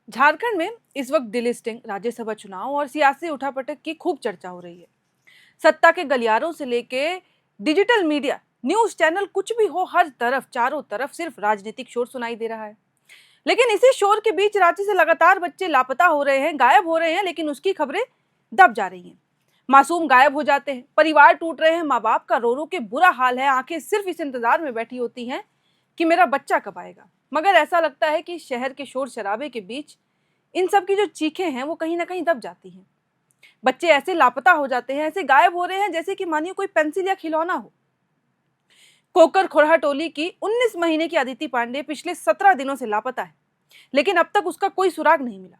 झारखंड में इस वक्त डिलिस्टिंग, राज्यसभा चुनाव और सियासी उठापटक की खूब चर्चा हो रही है। सत्ता के गलियारों से लेके डिजिटल मीडिया, न्यूज चैनल, कुछ भी हो, हर तरफ चारों तरफ सिर्फ राजनीतिक शोर सुनाई दे रहा है। लेकिन इसी शोर के बीच रांची से लगातार बच्चे लापता हो रहे हैं, गायब हो रहे हैं, लेकिन उसकी खबरें दब जा रही हैं। मासूम गायब हो जाते हैं, परिवार टूट रहे हैं, माँ बाप का रो रो के बुरा हाल है, आंखें सिर्फ इस इंतजार में बैठी होती हैं कि मेरा बच्चा कब आएगा। मगर ऐसा लगता है कि शहर के शोर शराबे के बीच इन सब की जो चीखें हैं वो कहीं ना कहीं दब जाती हैं। बच्चे ऐसे लापता हो जाते हैं, ऐसे गायब हो रहे हैं जैसे कि मानिए कोई पेंसिल या खिलौना हो। कोकर खोरहा टोली की 19 महीने की अदिति पांडे पिछले 17 दिनों से लापता है, लेकिन अब तक उसका कोई सुराग नहीं मिला।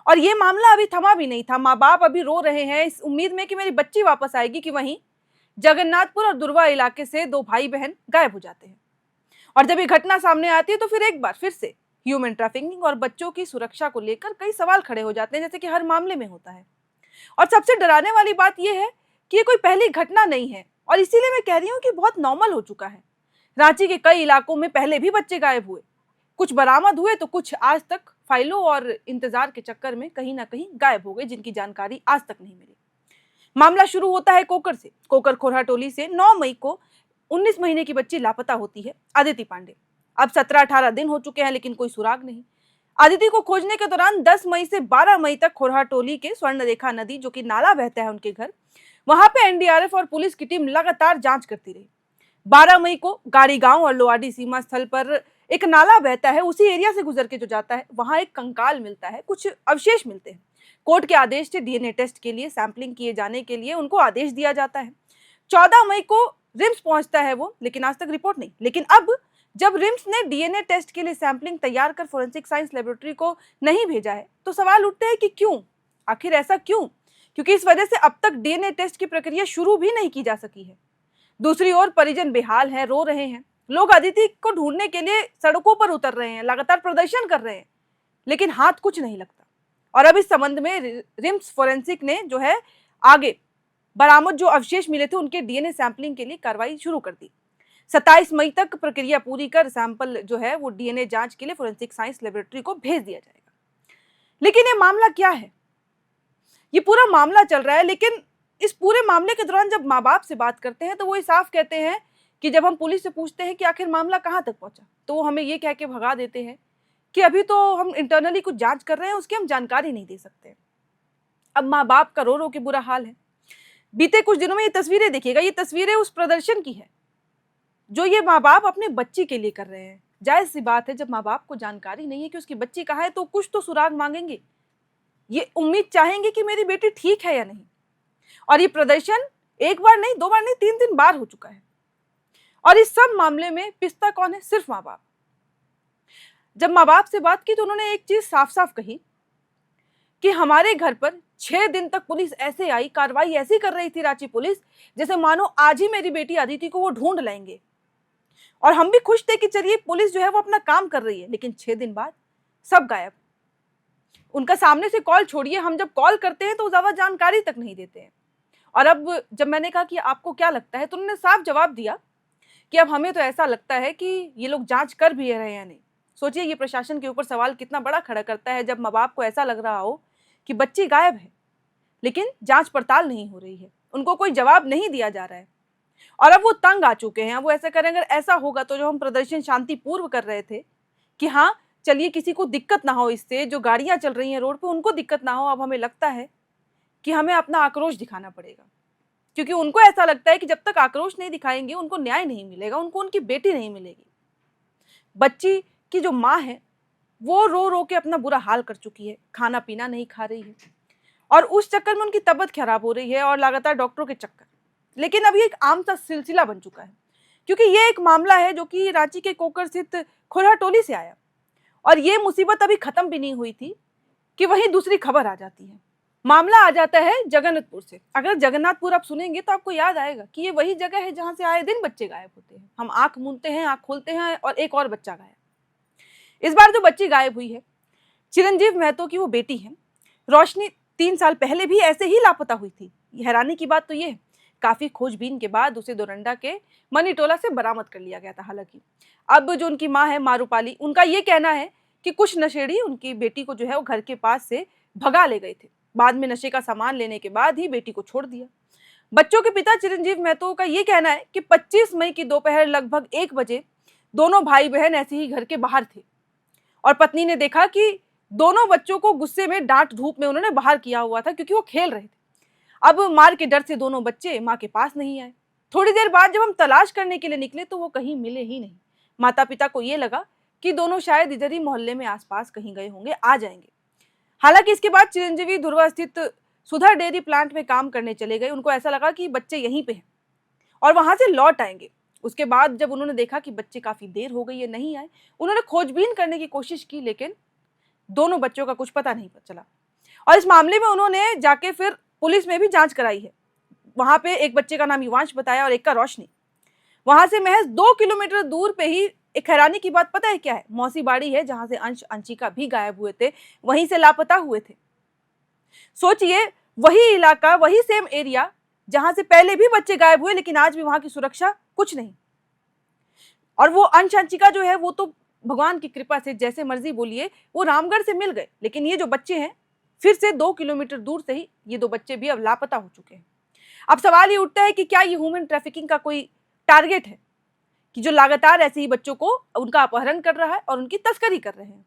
और ये मामला अभी थमा भी नहीं था। माँ बाप अभी रो रहे हैं इस उम्मीद में कि मेरी बच्ची वापस आएगी, कि वहीं जगन्नाथपुर और दुर्वा इलाके से दो भाई बहन गायब हो जाते हैं। और जब ये घटना सामने आती है तो फिर एक बार फिर से ह्यूमन ट्रैफिकिंग और बच्चों की सुरक्षा को लेकर कई सवाल खड़े हो जाते हैं, जैसे कि हर मामले में होता है। और सबसे डराने वाली बात यह है कि ये कोई पहली घटना नहीं है, और इसीलिए मैं कह रही हूँ कि बहुत नॉर्मल हो चुका है। रांची के कई इलाकों में पहले भी बच्चे गायब हुए, कुछ बरामद हुए तो कुछ आज तक फाइलों और इंतजार के चक्कर में कहीं ना कहीं गायब हो गए, जिनकी जानकारी आज तक नहीं मिली। मामला शुरू होता है कोकर से। कोकर खोरहा टोली से 9 मई को 19 महीने की बच्ची लापता होती है, अदिति पांडे। अब 17-18 दिन हो चुके हैं, लेकिन कोई सुराग नहीं। अदिति को खोजने के दौरान 10 मई से 12 मई तक खोरहा टोली के स्वर्ण रेखा नदी, जो कि नाला बहता है उनके घर, वहां पे एनडीआरएफ और पुलिस की टीम लगातार जांच करती रही। 12 मई को गाड़ी गांव और लोआडी सीमा स्थल पर एक नाला बहता है, उसी एरिया से गुजर के जो जाता है, वहां एक कंकाल मिलता है, कुछ अवशेष मिलते हैं। कोर्ट के आदेश से डीएनए टेस्ट के लिए सैंपलिंग किए जाने के लिए उनको आदेश दिया जाता है। 14 मई को रिम्स पहुंचता है वो, लेकिन आज तक रिपोर्ट नहीं। लेकिन अब जब रिम्स ने डीएनए टेस्ट के लिए सैंपलिंग तैयार कर फोरेंसिक साइंस लेबोरेटरी को नहीं भेजा है, तो सवाल उठते हैं कि क्यों, आखिर ऐसा क्यों? क्योंकि इस वजह से अब तक डीएनए टेस्ट की प्रक्रिया शुरू भी नहीं की जा सकी है। दूसरी ओर परिजन बेहाल हैं, रो रहे हैं। लोग अदिति को ढूंढने के लिए सड़कों पर उतर रहे हैं, लगातार प्रदर्शन कर रहे हैं, लेकिन हाथ कुछ नहीं लगता। और अब इस संबंध में रिम्स फोरेंसिक ने जो है आगे बरामद जो अवशेष मिले थे उनके डीएनए सैंपलिंग के लिए कार्रवाई शुरू कर दी। 27 मई तक प्रक्रिया पूरी कर सैंपल जो है वो डीएनए जांच के लिए फोरेंसिक साइंस लेबोरेटरी को भेज दिया जाएगा। लेकिन ये मामला क्या है? ये पूरा मामला चल रहा है, लेकिन इस पूरे मामले के दौरान जब माँ बाप से बात करते हैं तो वो साफ कहते हैं कि जब हम पुलिस से पूछते हैं कि आखिर मामला कहाँ तक पहुंचा, तो वो हमें ये कह के भगा देते हैं कि अभी तो हम इंटरनली कुछ जांच कर रहे हैं, उसकी हम जानकारी नहीं दे सकते। अब माँ बाप का रो रो के बुरा हाल है। बीते कुछ दिनों में ये तस्वीरें देखिएगा, ये तस्वीरें उस प्रदर्शन की है जो ये माँ बाप अपने बच्ची के लिए कर रहे हैं। जायज सी बात है, जब माँ बाप को जानकारी नहीं है कि उसकी बच्ची कहाँ है, तो कुछ तो सुराग मांगेंगे, ये उम्मीद चाहेंगे कि मेरी बेटी ठीक है या नहीं। और ये प्रदर्शन एक बार नहीं, 2 बार नहीं, 3 बार हो चुका है। और इस सब मामले में पिसता कौन है? सिर्फ माँ बाप। जब माँ बाप से बात की तो उन्होंने एक चीज साफ साफ कही कि हमारे घर पर 6 दिन तक पुलिस ऐसे आई, कार्रवाई ऐसी कर रही थी रांची पुलिस, जैसे मानो आज ही मेरी बेटी अदिति को वो ढूंढ लाएंगे। और हम भी खुश थे कि चलिए पुलिस जो है वो अपना काम कर रही है, लेकिन 6 दिन बाद सब गायब। उनका सामने से कॉल छोड़िए, हम जब कॉल करते हैं तो ज्यादा जानकारी तक नहीं देते हैं। और अब जब मैंने कहा कि आपको क्या लगता है, तो उन्होंने साफ जवाब दिया कि अब हमें तो ऐसा लगता है कि ये लोग जांच कर भी रहे हैं या नहीं। सोचिए ये प्रशासन के ऊपर सवाल कितना बड़ा खड़ा करता है, जब माँ बाप को ऐसा लग रहा हो कि बच्ची गायब है, लेकिन जांच पड़ताल नहीं हो रही है, उनको कोई जवाब नहीं दिया जा रहा है। और अब वो तंग आ चुके हैं। वो ऐसा करें, अगर ऐसा होगा तो जो हम प्रदर्शन शांतिपूर्व कर रहे थे कि हाँ चलिए किसी को दिक्कत ना हो इससे, जो गाड़ियां चल रही हैं रोड पे उनको दिक्कत ना हो, अब हमें लगता है कि हमें अपना आक्रोश दिखाना पड़ेगा। क्योंकि उनको ऐसा लगता है कि जब तक आक्रोश नहीं दिखाएंगे उनको न्याय नहीं मिलेगा, उनको उनकी बेटी नहीं मिलेगी। बच्ची की जो माँ है वो रो रो के अपना बुरा हाल कर चुकी है, खाना पीना नहीं खा रही है, और उस चक्कर में उनकी तबीयत खराब हो रही है और लगातार डॉक्टरों के चक्कर। लेकिन अब ये एक आम सा सिलसिला बन चुका है, क्योंकि ये एक मामला है जो कि रांची के कोकर स्थित खोरहा टोली से आया, और ये मुसीबत अभी खत्म भी नहीं हुई थी कि वहीं दूसरी खबर आ जाती है। मामला आ जाता है जगन्नाथपुर से। अगर जगन्नाथपुर आप सुनेंगे तो आपको याद आएगा कि ये वही जगह है जहां से आए दिन बच्चे गायब होते हैं। हम आंख मूंदते हैं, आंख खोलते हैं और एक और बच्चा गायब। इस बार जो बच्ची गायब हुई है, चिरंजीव महतो की वो बेटी है। रोशनी 3 साल पहले भी ऐसे ही लापता हुई थी। हैरानी की बात तो ये है, काफी खोजबीन के बाद उसे दोरंडा के मनीटोला से बरामद कर लिया गया था। हालांकि अब जो उनकी माँ है मारूपाली, उनका ये कहना है कि कुछ नशेड़ी उनकी बेटी को जो है वो घर के पास से भगा ले गए थे। बाद में नशे का सामान लेने के बाद ही बेटी को छोड़ दिया। बच्चों के पिता चिरंजीव महतो का ये कहना है कि 25 मई की दोपहर लगभग 1 बजे दोनों भाई बहन ऐसे ही घर के बाहर थे और पत्नी ने देखा कि दोनों बच्चों को गुस्से में डांट धूप में उन्होंने बाहर किया हुआ था क्योंकि वो खेल रहे थे। अब मार के डर से दोनों बच्चे माँ के पास नहीं आए। थोड़ी देर बाद जब हम तलाश करने के लिए निकले तो वो कहीं मिले ही नहीं। माता पिता को ये लगा कि दोनों शायद इधर ही मोहल्ले में आसपास कहीं गए होंगे, आ जाएंगे। हालांकि इसके बाद चिरंजीवी धुरवा स्थित सुधा डेयरी प्लांट में काम करने चले गए। उनको ऐसा लगा कि बच्चे यहीं पे हैं और वहां से लौट आएंगे। उसके बाद जब उन्होंने देखा कि बच्चे काफी देर हो गई है, नहीं आए, उन्होंने खोजबीन करने की कोशिश की, लेकिन दोनों बच्चों का कुछ पता नहीं चला। और इस मामले में उन्होंने जाके फिर पुलिस में भी जांच कराई है। वहां पे एक बच्चे का नाम युवांश बताया और एक का रोशनी। वहां से महज 2 किलोमीटर दूर पे ही एक हैरानी की बात पता है क्या है? मौसी बाड़ी है जहां से अंश अंशिका भी गायब हुए थे, वहीं से लापता हुए थे। सोचिए, वही इलाका, वही सेम एरिया जहां से पहले भी बच्चे गायब हुए, लेकिन आज भी वहां की सुरक्षा कुछ नहीं। और वो अंश अंशिका जो है वो तो भगवान की कृपा से जैसे मर्जी बोलिए वो रामगढ़ से मिल गए, लेकिन ये जो बच्चे हैं फिर से 2 किलोमीटर दूर से ही ये 2 बच्चे भी अब लापता हो चुके हैं। अब सवाल ये उठता है कि क्या ये ह्यूमन ट्रैफिकिंग का कोई टारगेट है कि जो लगातार ऐसे ही बच्चों को उनका अपहरण कर रहा है और उनकी तस्करी कर रहे हैं?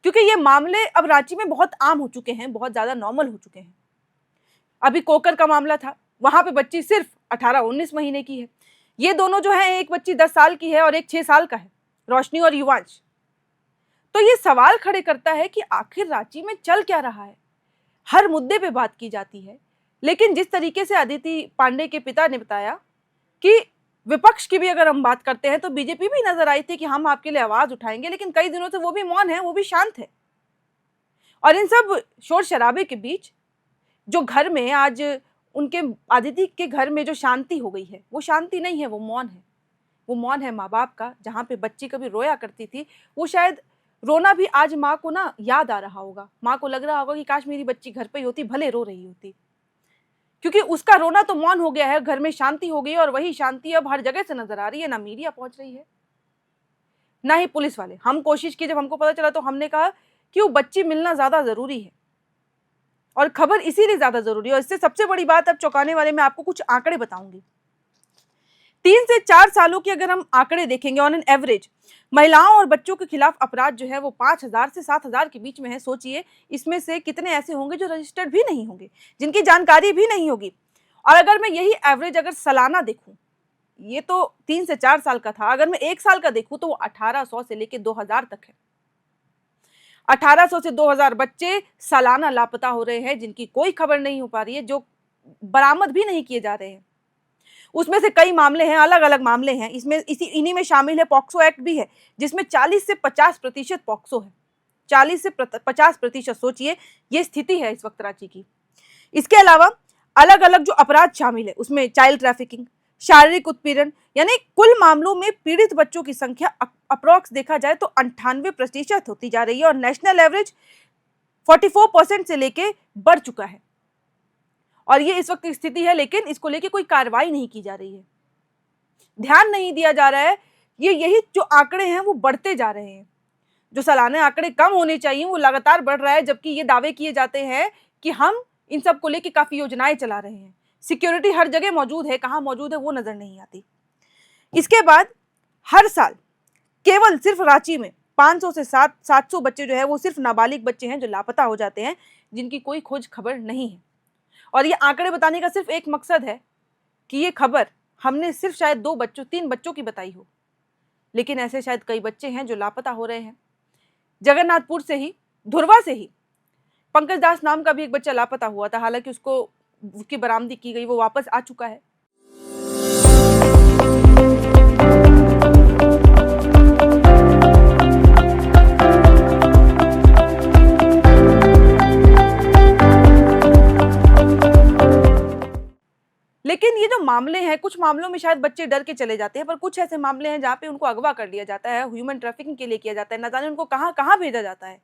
क्योंकि ये मामले अब रांची में बहुत आम हो चुके हैं, बहुत ज्यादा नॉर्मल हो चुके हैं। अभी कोकर का मामला था, वहां पे बच्ची सिर्फ 18-19 महीने की है। ये दोनों जो है, एक बच्ची 10 साल की है और एक 6 साल का है, रोशनी और युवांश। तो ये सवाल खड़े करता है कि आखिर रांची में चल क्या रहा है? हर मुद्दे पे बात की जाती है, लेकिन जिस तरीके से अदिति पांडे के पिता ने बताया कि विपक्ष की भी अगर हम बात करते हैं तो बीजेपी भी नजर आई थी कि हम आपके लिए आवाज उठाएंगे, लेकिन कई दिनों से वो भी मौन है, वो भी शांत है। और इन सब शोर शराबे के बीच जो घर में आज उनके अदिति के घर में जो शांति हो गई है, वो शांति नहीं है, वो मौन है। वो मौन है माँ बाप का। जहाँ पे बच्ची कभी रोया करती थी, वो शायद रोना भी आज माँ को ना याद आ रहा होगा। माँ को लग रहा होगा कि काश मेरी बच्ची घर पे ही होती, भले रो रही होती, क्योंकि उसका रोना तो मौन हो गया है। घर में शांति हो गई और वही शांति अब हर जगह से नजर आ रही है। ना मीडिया पहुंच रही है, ना ही पुलिस वाले। हम कोशिश की, जब हमको पता चला तो हमने कहा कि वो बच्ची मिलना ज्यादा जरूरी है और खबर इसीलिए ज्यादा जरूरी है। और इससे सबसे बड़ी बात अब चौंकाने वाले, मैं आपको कुछ आंकड़े बताऊंगी। 3 से 4 सालों के अगर हम आंकड़े देखेंगे, ऑन एन एवरेज महिलाओं और बच्चों के खिलाफ अपराध जो है वो 5,000 से 7,000 के बीच में है। सोचिए, इसमें से कितने ऐसे होंगे जो रजिस्टर्ड भी नहीं होंगे, जिनकी जानकारी भी नहीं होगी। और अगर मैं यही एवरेज अगर सालाना देखूं, ये तो 3 से 4 साल का था, अगर मैं 1 साल का देखूं तो वो 1800 से लेकर 2000 तक है। 1800 से 2000 बच्चे सालाना लापता हो रहे हैं, जिनकी कोई खबर नहीं हो पा रही है, जो बरामद भी नहीं किए जा रहे हैं। उसमें से कई मामले हैं, अलग अलग मामले हैं। इसमें इन्हीं में शामिल है पॉक्सो एक्ट भी है, जिसमें 40 से 50% पॉक्सो है। 40 से 50%। सोचिए, ये स्थिति है इस वक्त रांची की। इसके अलावा अलग अलग जो अपराध शामिल है, उसमें चाइल्ड ट्रैफिकिंग, शारीरिक उत्पीड़न, यानी कुल मामलों में पीड़ित बच्चों की संख्या अप्रोक्स देखा जाए तो 98% होती जा रही है और नेशनल एवरेज 44% से लेके बढ़ चुका है। और ये इस वक्त की स्थिति है, लेकिन इसको लेके कोई कार्रवाई नहीं की जा रही है, ध्यान नहीं दिया जा रहा है। यही जो आंकड़े हैं वो बढ़ते जा रहे हैं। जो सालाना आंकड़े कम होने चाहिए वो लगातार बढ़ रहा है, जबकि ये दावे किए जाते हैं कि हम इन सब को लेके काफी योजनाएं चला रहे हैं। सिक्योरिटी हर जगह मौजूद है, कहाँ मौजूद है वो नजर नहीं आती। इसके बाद हर साल केवल सिर्फ रांची में 500 से 700 बच्चे जो है वो सिर्फ नाबालिग बच्चे हैं जो लापता हो जाते हैं, जिनकी कोई खोज खबर नहीं है। और ये आंकड़े बताने का सिर्फ एक मकसद है कि ये खबर हमने सिर्फ शायद 2 बच्चों 3 बच्चों की बताई हो, लेकिन ऐसे शायद कई बच्चे हैं जो लापता हो रहे हैं। जगन्नाथपुर से ही, धुरवा से ही पंकज दास नाम का भी एक बच्चा लापता हुआ था। हालांकि उसकी बरामदी की गई, वो वापस आ चुका है। लेकिन ये जो मामले हैं, कुछ मामलों में शायद बच्चे डर के चले जाते हैं, पर कुछ ऐसे मामले हैं जहाँ पे उनको अगवा कर लिया जाता है, ह्यूमन ट्रैफिकिंग के लिए किया जाता है, न जाने उनको कहाँ कहाँ भेजा जाता है।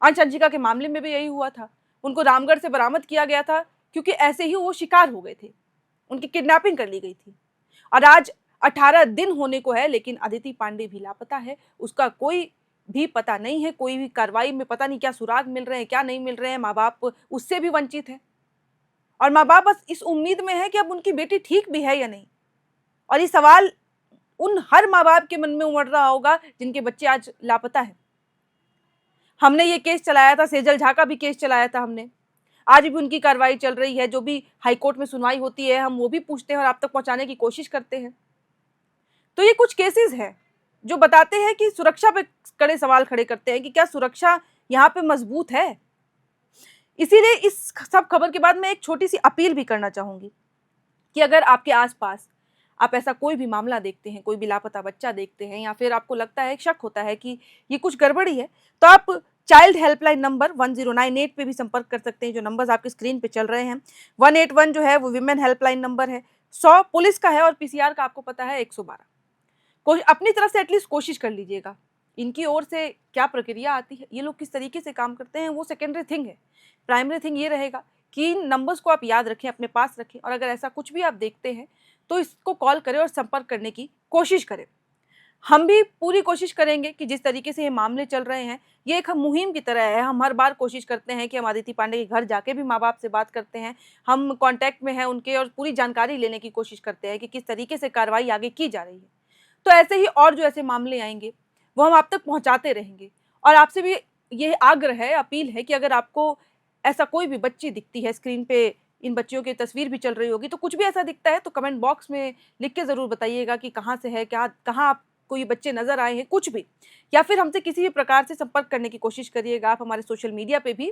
अंश अंशिका के मामले में भी यही हुआ था। उनको रामगढ़ से बरामद किया गया था क्योंकि ऐसे ही वो शिकार हो गए थे, उनकी किडनैपिंग कर ली गई थी। और आज 18 दिन होने को है, लेकिन अदिति पांडे भी लापता है। उसका कोई भी पता नहीं है, कोई भी कार्रवाई में पता नहीं क्या सुराग मिल रहे हैं, क्या नहीं मिल रहे हैं, माँ बाप उससे भी वंचित है और माँ बाप बस इस उम्मीद में है कि अब उनकी बेटी ठीक भी है या नहीं। और ये सवाल उन हर माँ बाप के मन में उमड़ रहा होगा जिनके बच्चे आज लापता है। हमने ये केस चलाया था, सेजल झा का भी केस चलाया था हमने, आज भी उनकी कार्रवाई चल रही है, जो भी हाईकोर्ट में सुनवाई होती है हम वो भी पूछते हैं और आप तक पहुंचाने की कोशिश करते हैं। तो ये कुछ केसेस हैं जो बताते हैं कि सुरक्षा पे कड़े सवाल खड़े करते हैं कि क्या सुरक्षा यहाँ पे मजबूत है। इसीलिए इस सब खबर के बाद मैं एक छोटी सी अपील भी करना चाहूंगी कि अगर आपके आसपास आप ऐसा कोई भी मामला देखते हैं, कोई भी लापता बच्चा देखते हैं या फिर आपको लगता है, शक होता है कि ये कुछ गड़बड़ी है, तो आप चाइल्ड हेल्पलाइन नंबर 1098 पे भी संपर्क कर सकते हैं। जो नंबर्स आपकी स्क्रीन पे चल रहे हैं, 181 जो है वो विमेन हेल्पलाइन नंबर है, 100 पुलिस का है और पीसीआर का आपको पता है 112। अपनी तरफ से एटलीस्ट कोशिश कर लीजिएगा। इनकी ओर से क्या प्रक्रिया आती है, ये लोग किस तरीके से काम करते हैं, वो सेकेंडरी थिंग है। प्राइमरी थिंग ये रहेगा कि इन नंबर्स को आप याद रखें, अपने पास रखें और अगर ऐसा कुछ भी आप देखते हैं तो इसको कॉल करें और संपर्क करने की कोशिश करें। हम भी पूरी कोशिश करेंगे कि जिस तरीके से ये मामले चल रहे हैं ये एक मुहिम की तरह है। हम हर बार कोशिश करते हैं कि हम आदित्य पांडे के घर जाके भी माँ बाप से बात करते हैं, हम कांटेक्ट में हैं उनके और पूरी जानकारी लेने की कोशिश करते हैं कि किस तरीके से कार्रवाई आगे की जा रही है। तो ऐसे ही और जो ऐसे मामले आएंगे वो हम आप तक पहुँचाते रहेंगे। और आपसे भी ये आग्रह है, अपील है कि अगर आपको ऐसा कोई भी बच्ची दिखती है, स्क्रीन पे इन बच्चियों की तस्वीर भी चल रही होगी, तो कुछ भी ऐसा दिखता है तो कमेंट बॉक्स में लिख के ज़रूर बताइएगा कि कहाँ से है, क्या कहाँ आपको ये बच्चे नज़र आए हैं, कुछ भी, या फिर हमसे किसी भी प्रकार से संपर्क करने की कोशिश करिएगा। आप हमारे सोशल मीडिया पे भी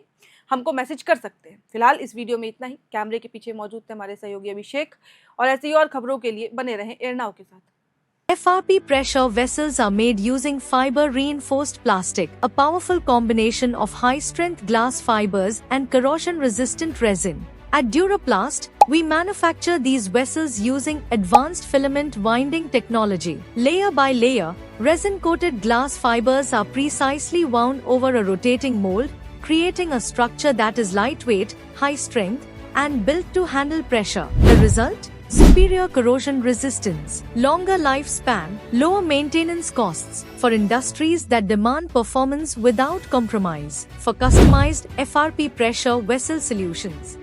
हमको मैसेज कर सकते हैं। फिलहाल इस वीडियो में इतना ही। कैमरे के पीछे मौजूद थे हमारे सहयोगी अभिषेक और ऐसी ही और खबरों के लिए बने रहें एयरनाउ के साथ। FRP pressure vessels are made using fiber reinforced plastic, a powerful combination of high-strength glass fibers and corrosion-resistant resin. At Duraplast, we manufacture these vessels using advanced filament winding technology. Layer by layer, resin-coated glass fibers are precisely wound over a rotating mold, creating a structure that is lightweight, high-strength, and built to handle pressure. The result? Superior corrosion resistance, longer lifespan, lower maintenance costs for industries that demand performance without compromise. For customized FRP pressure vessel solutions,